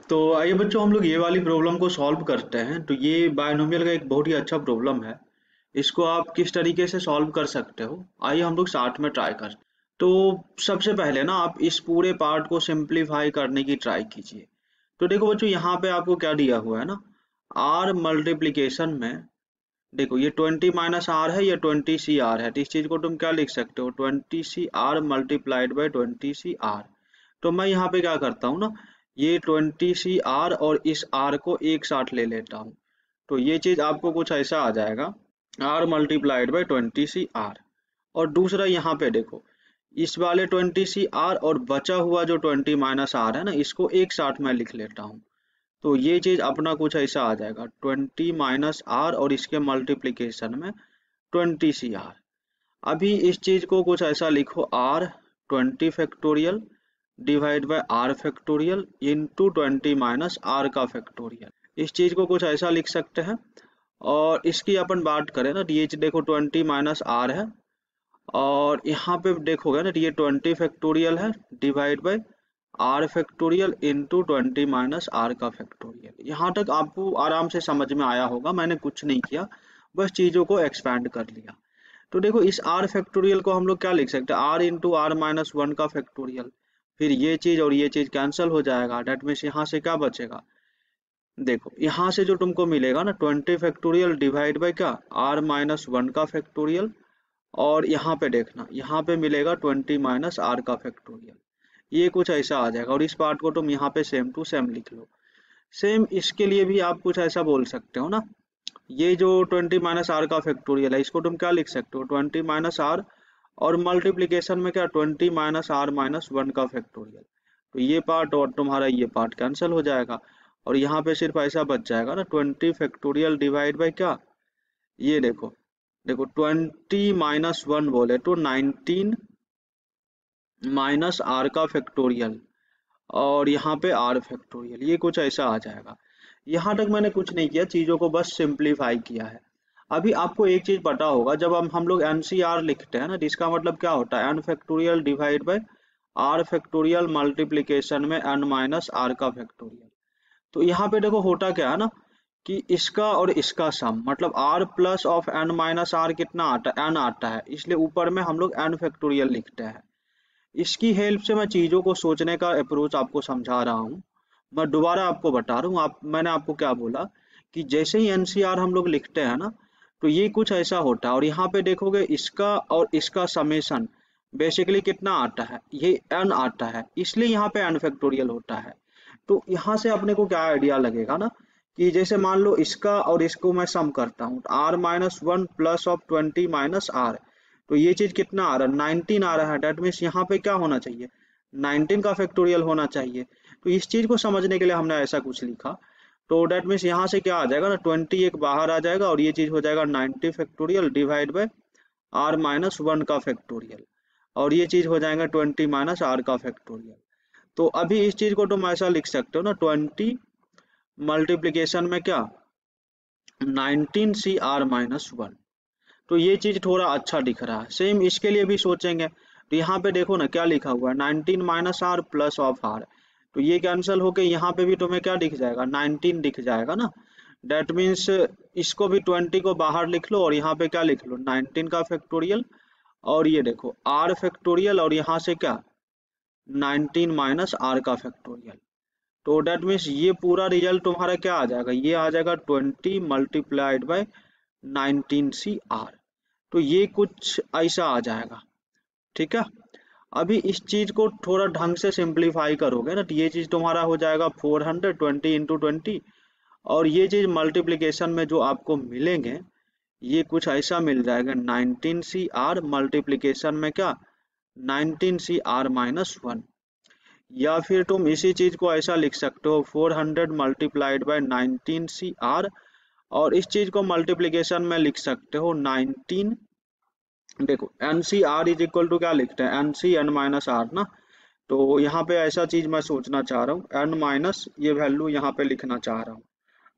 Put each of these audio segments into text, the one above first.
तो आइए बच्चों हम लोग ये वाली प्रॉब्लम को सॉल्व करते हैं। तो ये बायनोमियल का एक बहुत ही अच्छा प्रॉब्लम है। इसको आप किस तरीके से सॉल्व कर सकते हो, आइए हम लोग साथ में ट्राई करते हैं। तो सबसे पहले ना आप इस पूरे पार्ट को सिंप्लीफाई करने की ट्राई कीजिए। तो देखो बच्चों, यहाँ पे आपको क्या दिया हुआ है ना, आर मल्टीप्लीकेशन में देखो ये 20 माइनस आर है, ये 20 सी आर है। तो इस चीज को तुम क्या लिख सकते हो, 20 C R multiplied by 20 C R. तो मैं यहाँ पे क्या करता हूँ ना, ये 20 सी आर और इस आर को एक साथ ले लेता हूँ। तो ये चीज आपको कुछ ऐसा आ जाएगा, R multiplied by 20 C R. और दूसरा यहाँ पे देखो, इस वाले 20 सी आर और बचा हुआ जो 20 माइनस आर है ना, इसको एक साथ मैं लिख लेता हूँ। तो ये चीज अपना कुछ ऐसा आ जाएगा, 20 माइनस आर और इसके मल्टीप्लीकेशन में 20 सी आर। अभी इस चीज को कुछ ऐसा लिखो, R 20 factorial divide by R factorial into 20 minus R का फैक्टोरियल। इस चीज को कुछ ऐसा लिख सकते हैं। और इसकी अपन बात करें ना, ये देखो 20 माइनस आर है, और यहाँ पे देखोगे ना, ये 20 फैक्टोरियल है divide by R factorial into 20 minus R का फैक्टोरियल। यहाँ तक आपको आराम से समझ में आया होगा, मैंने कुछ नहीं किया, बस चीजों को एक्सपैंड कर लिया। तो देखो इस आर फैक्टोरियल को हम लोग क्या लिख सकते हैं, R into R minus one का फैक्टोरियल। फिर ये चीज और ये चीज कैंसिल हो जाएगा, डेट मीन्स यहाँ से क्या बचेगा, देखो यहाँ से जो तुमको मिलेगा ना, 20 फैक्टोरियल डिवाइड बाय क्या, आर माइनस वन का फैक्टोरियल। और यहाँ पे देखना, यहाँ पे मिलेगा 20 माइनस आर का फैक्टोरियल। ये कुछ ऐसा आ जाएगा, और इस पार्ट को तुम यहाँ पे सेम टू सेम लिख लो। सेम इसके लिए भी आप कुछ ऐसा बोल सकते हो ना, ये जो 20 माइनस आर का फैक्टोरियल है, इसको तुम क्या लिख सकते हो, 20 माइनस आर और मल्टीप्लीकेशन में क्या, 20 माइनस आर माइनस वन का फैक्टोरियल। तो ये पार्ट और तुम्हारा ये पार्ट कैंसिल हो जाएगा, और यहाँ पे सिर्फ ऐसा बच जाएगा ना, 20 फैक्टोरियल डिवाइड बाय क्या, ये देखो, देखो 20 माइनस वन बोले तो 19 माइनस आर का फैक्टोरियल, और यहाँ पे आर फैक्टोरियल, ये कुछ ऐसा आ जाएगा। यहाँ तक मैंने कुछ नहीं किया, चीजों को बस सिंप्लीफाई किया है। अभी आपको एक चीज पता होगा, जब हम लोग एनसीआर लिखते हैं ना, तो इसका मतलब क्या होता है, N factorial divide by R factorial multiplication में एन माइनस आर का फैक्टोरियल। तो यहाँ पे देखो होता क्या है ना, कि इसका और इसका सम मतलब R plus of N minus R कितना आता है, एन आता है, इसलिए ऊपर में हम लोग एन फैक्टोरियल लिखते हैं। इसकी हेल्प से मैं चीजों को सोचने का अप्रोच आपको समझा रहा हूँ। मैं दोबारा आपको बता रहा हूँ, मैंने आपको क्या बोला, कि जैसे ही एनसीआर हम लोग लिखते हैं ना, तो ये कुछ ऐसा होता है। और यहाँ पे देखोगे इसका और इसका समेशन बेसिकली कितना आता है, ये एन आता है, इसलिए यहाँ पे एन फैक्टोरियल होता है। तो यहाँ से अपने को क्या आइडिया लगेगा ना, कि जैसे मान लो इसका और इसको मैं सम करता हूँ, R minus one plus of 20 minus R. तो ये चीज कितना आ रहा है, 19 आ रहा है, डेट मीन्स यहाँ पे क्या होना चाहिए, 19 का फैक्टोरियल होना चाहिए। तो इस चीज को समझने के लिए हमने ऐसा कुछ लिखा। तो डेट मीन्स यहाँ से क्या आ जाएगा ना, 20 एक बाहर आ जाएगा, और ये चीज हो जाएगा 90 factorial divide by R minus one का फैक्टोरियल, और ये चीज हो जाएगा 20 माइनस आर का फैक्टोरियल। तो अभी इस चीज को तुम ऐसा लिख सकते हो ना, 20 मल्टीप्लीकेशन में क्या, 19 सी आर माइनस वन। तो ये चीज थोड़ा अच्छा दिख रहा है। सेम इसके लिए भी सोचेंगे, तो यहाँ पे देखो ना क्या लिखा हुआ है, 19 minus R plus of R. तो ये कैंसिल होके यहाँ पे भी तुम्हें क्या दिख जाएगा, 19 दिख जाएगा ना। डेट मीन्स इसको भी 20 को बाहर लिख लो, और यहाँ पे क्या लिख लो, 19 का फैक्टोरियल, और ये देखो आर फैक्टोरियल, और यहाँ से क्या, 19 माइनस आर का फैक्टोरियल। तो डेट मीन्स ये पूरा रिजल्ट तुम्हारा क्या आ जाएगा, ये आ जाएगा 20 मल्टीप्लाइड बाय 19 सी आर। तो ये कुछ ऐसा आ जाएगा, ठीक है। अभी इस चीज को थोड़ा ढंग से सिंप्लीफाई करोगे ना, तो ये चीज तुम्हारा हो जाएगा 420 इंटू 20। और ये चीज मल्टीप्लीकेशन में जो आपको मिलेंगे, ये कुछ ऐसा मिल जाएगा, 19 सी आर मल्टीप्लीकेशन में क्या, 19 सी आर माइनस वन। या फिर तुम इसी चीज को ऐसा लिख सकते हो, 400 मल्टीप्लाइड बाय 19 सी आर, और इस चीज को मल्टीप्लीकेशन में लिख सकते हो 19। देखो N C R is equal to क्या लिखते हैं, N C N minus R ना। तो यहाँ पे ऐसा चीज मैं सोचना चाह रहा हूँ, एन माइनस ये वैल्यू यहाँ पे लिखना चाह रहा हूँ।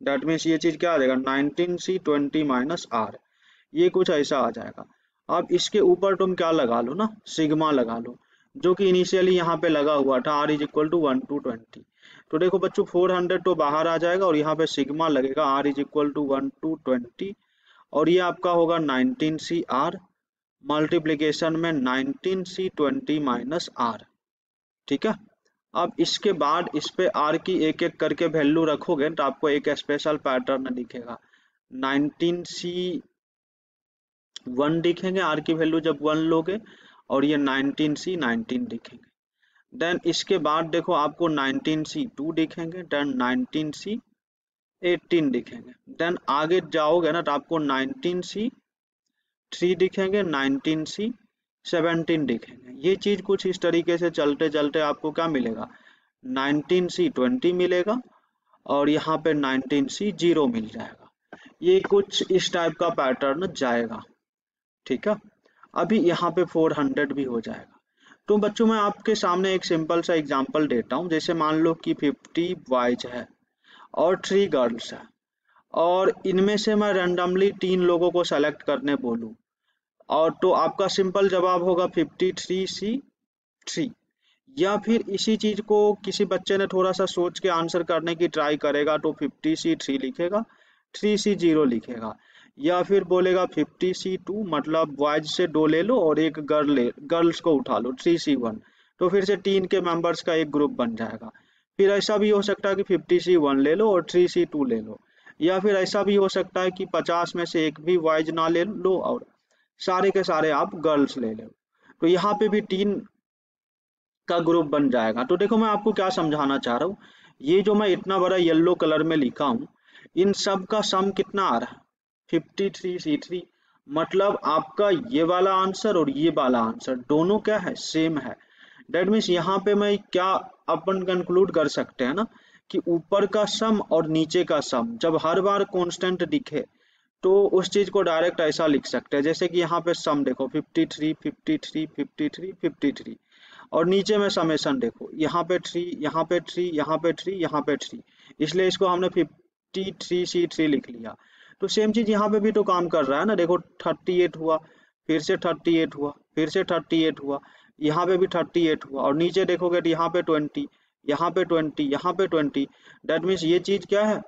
डेट मीन्स ये चीज क्या आ जाएगा, 19 सी 20 माइनस आर। ये कुछ ऐसा आ जाएगा। अब इसके ऊपर तुम क्या लगा लो ना, सिग्मा लगा लो, जो कि इनिशियली यहाँ पे लगा हुआ था, R is equal to 1 to 20। तो देखो बच्चों 400 तो बाहर आ जाएगा और यहाँ पे सिग्मा लगेगा R is equal to 1 to 20 और ये आपका होगा 19CR मल्टीप्लीकेशन में 19C20 माइनस R। ठीक है, अब इसके बाद इस पे R की एक एक करके वैल्यू रखोगे तो आपको एक स्पेशल पैटर्न दिखेगा। 19C1 दिखेंगे R की वैल्यू जब 1 लोगे और ये 19C19 दिखेंगे। देन इसके बाद देखो आपको 19C2 दिखेंगे, देन 19C18 दिखेंगे। देन आगे जाओगे ना तो आपको 19C3 दिखेंगे, 19C17 दिखेंगे। ये चीज कुछ इस तरीके से चलते चलते आपको क्या मिलेगा, 19C20 मिलेगा और यहाँ पे 19C0 मिल जाएगा। ये कुछ इस टाइप का पैटर्न जाएगा। ठीक है, अभी यहाँ पे 400 भी हो जाएगा। तो बच्चों मैं आपके सामने एक सिंपल सा एग्जांपल देता हूँ। जैसे मान लो कि 50 बॉयज है और 3 गर्ल्स है और इनमें से मैं रैंडमली 3 लोगों को सेलेक्ट करने बोलूँ और तो आपका सिंपल जवाब होगा 53C3। या फिर इसी चीज को किसी बच्चे ने थोड़ा सा सोच के आंसर करने की ट्राई करेगा तो 50C3 लिखेगा, 3C0 लिखेगा। या फिर बोलेगा 50C2 मतलब बॉयज से 2 ले लो और एक गर्ल्स को उठा लो 3C1, तो फिर से 3 के मेंबर्स का एक ग्रुप बन जाएगा। फिर ऐसा भी हो सकता है कि 50C1 ले लो और 3C2 ले लो। या फिर ऐसा भी हो सकता है कि 50 में से एक भी बॉयज ना ले लो और सारे के सारे आप गर्ल्स ले लो, तो यहाँ पे भी 3 का ग्रुप बन जाएगा। तो देखो मैं आपको क्या समझाना चाह रहा हूँ, ये जो मैं इतना बड़ा येलो कलर में लिखा हूँ इन सब का सम कितना आ रहा है, 53C3। मतलब आपका ये वाला आंसर और ये वाला आंसर दोनों क्या है, सेम है। डेट मीन्स यहाँ पे मैं क्या अपन कंक्लूड कर सकते हैं ना कि ऊपर का सम और नीचे का सम जब हर बार कांस्टेंट दिखे तो उस चीज को डायरेक्ट ऐसा लिख सकते हैं। जैसे कि यहाँ पे सम देखो 53 53 53 53 और नीचे में समेशन देखो यहाँ पे 3 यहाँ पे 3 यहाँ पे 3 यहाँ पे 3, इसलिए इसको हमने 53C3 लिख लिया। तो सेम चीज यहाँ पे भी तो काम कर रहा है ना। देखो 38 हुआ, फिर से 38 हुआ, फिर से 38 हुआ, यहाँ पे भी 38 हुआ और नीचे देखोगे तो यहाँ पे 20, यहाँ पे 20, यहाँ पे 20। दैट मीन्स ये चीज क्या है,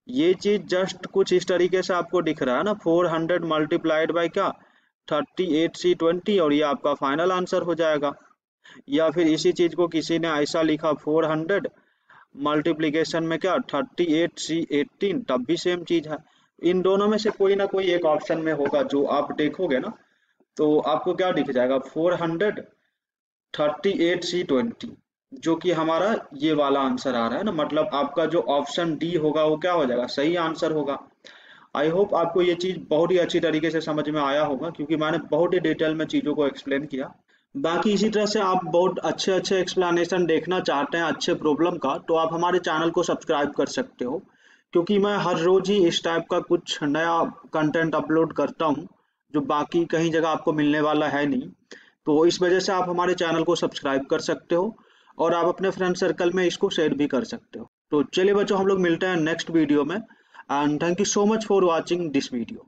ये चीज जस्ट कुछ इस तरीके से आपको दिख रहा है ना, 400 मल्टीप्लाइड बाई क्या 38C20 और ये आपका फाइनल आंसर हो जाएगा। या फिर इसी चीज को किसी ने ऐसा लिखा 400 मल्टीप्लीकेशन में क्या 38C18, तब भी सेम चीज है। इन दोनों में से कोई ना कोई एक ऑप्शन में होगा जो आप देखोगे ना तो आपको क्या दिख जाएगा 400 38C20, जो कि हमारा ये वाला आंसर आ रहा है ना। मतलब आपका जो ऑप्शन डी होगा वो क्या हो जाएगा, सही आंसर होगा। आई होप आपको ये चीज बहुत ही अच्छी तरीके से समझ में आया होगा क्योंकि मैंने बहुत ही डिटेल में चीजों को एक्सप्लेन किया। बाकी इसी तरह से आप बहुत अच्छे अच्छे एक्सप्लेनेशन देखना चाहते हैं अच्छे प्रॉब्लम का तो आप हमारे चैनल को सब्सक्राइब कर सकते हो, क्योंकि मैं हर रोज ही इस टाइप का कुछ नया कंटेंट अपलोड करता हूँ जो बाकी कहीं जगह आपको मिलने वाला है नहीं। तो इस वजह से आप हमारे चैनल को सब्सक्राइब कर सकते हो और आप अपने फ्रेंड सर्कल में इसको शेयर भी कर सकते हो। तो चलिए बच्चों, हम लोग मिलते हैं नेक्स्ट वीडियो में and thank you so much for watching this video.